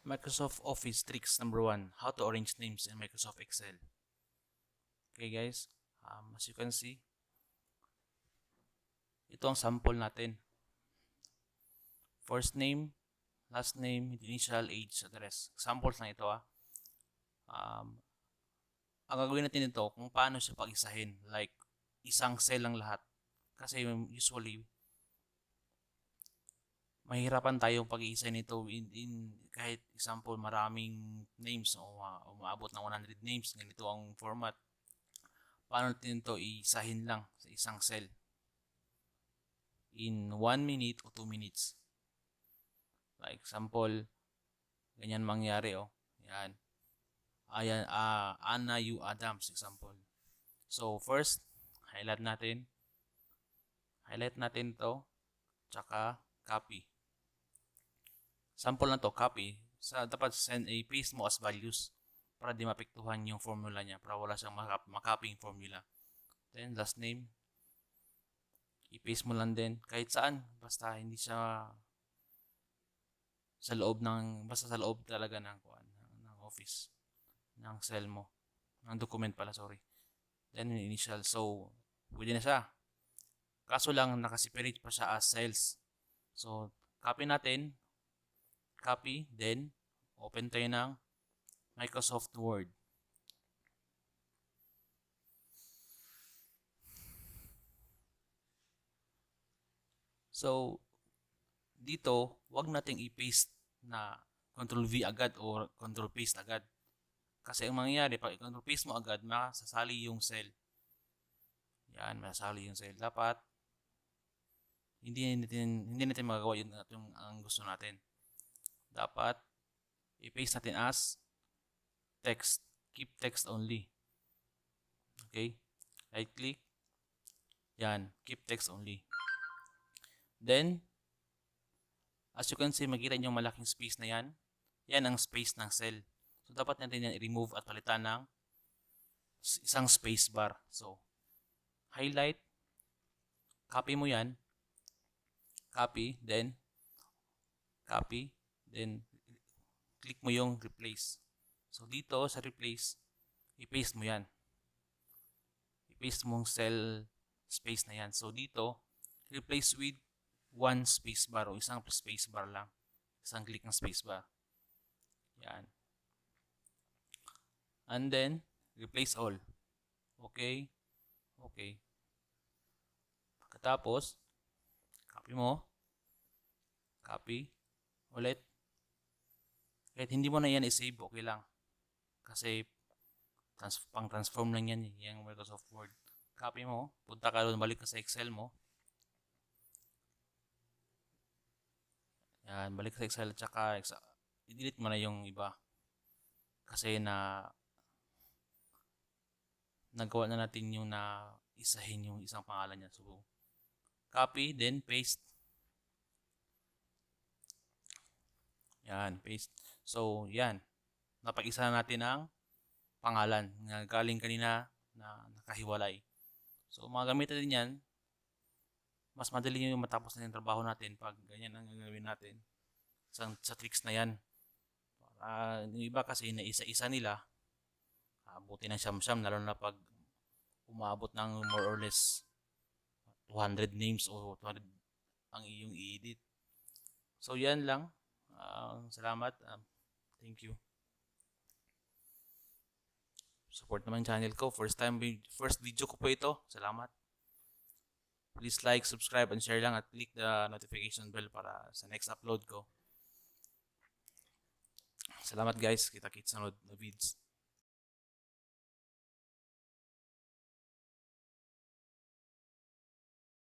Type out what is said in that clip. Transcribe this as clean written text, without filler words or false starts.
Microsoft Office tricks number 1, how to arrange names in Microsoft Excel. Okay guys, as you can see, ito ang sample natin. First name, last name, initial, age, address. Samples lang ito ang gagawin natin ito kung paano siya pag-isahin. Like, isang cell lang lahat. Kasi usually, mahirapan tayong pag-iisa nito in kahit example maraming names o umaabot ng 100 names, ganito ang format. Paano natin ito isahin lang sa isang cell in 1 minute o 2 minutes. Like example, ganyan mangyari yan. Ayan, Anna U. Adams example. So first, highlight natin to, tsaka copy. Sample na to, copy. Dapat send paste mo as values para di mapektuhan yung formula niya, para wala siyang makopying formula. Then last name, i-paste mo lang din kahit saan, basta hindi siya basta sa loob talaga ng office, ng cell mo, ng document pala, sorry. Then initial, so pwede na siya. Kaso lang nakaseparate pa siya as cells. So copy natin, then open tayo ng Microsoft Word. So dito, wag nating i-paste na Ctrl V agad o Ctrl paste agad. Kasi ang mangyayari, pag i-Ctrl paste mo agad, masasali yung cell. Yan, masasali yung cell. Dapat hindi natin magagawa yung ang gusto natin. Dapat i-paste natin as text. Keep text only. Okay? Right click. Yan, keep text only. Then, as you can see, makita nyo yung malaking space na yan. Yan ang space ng cell. So, dapat natin yan i-remove at palitan ng isang space bar. So, highlight, copy mo yan, copy, then click mo yung replace. So, dito sa replace, i-paste mo yan. I-paste mong cell space na yan. So, dito, replace with one space bar o isang space bar lang. Isang click ng space bar. Yan. And then, replace all. Okay. Okay. Pagkatapos, copy mo. Copy. Ulit. Kahit hindi mo na yan i-save, okay lang. Kasi, pang-transform lang yan, yung Microsoft Word. Copy mo. Punta ka doon, balik ka sa Excel mo. Yan, balik sa Excel, tsaka i-delete mo na yung iba. Kasi nagawa na natin yung isahin yung isang pangalan niya. So, copy, then paste. Yan, paste. So, yan. Napag-isa na natin ang pangalan na galing kanina na nakahiwalay. So, magagamit natin yan. Mas madali yung matapos na yung trabaho natin pag ganyan ang gagawin natin sa tricks na yan. Yung iba kasi na isa-isa nila, buti ng siyam-siyam, lalo na pag umabot ng more or less 200 names o 200 ang iyong i-edit. So, yan lang. Salamat. Thank you. Support naman channel ko. First video ko po ito. Salamat. Please like, subscribe, and share lang at click the notification bell para sa next upload ko. Salamat guys. Kita-kits sa sunod na vids.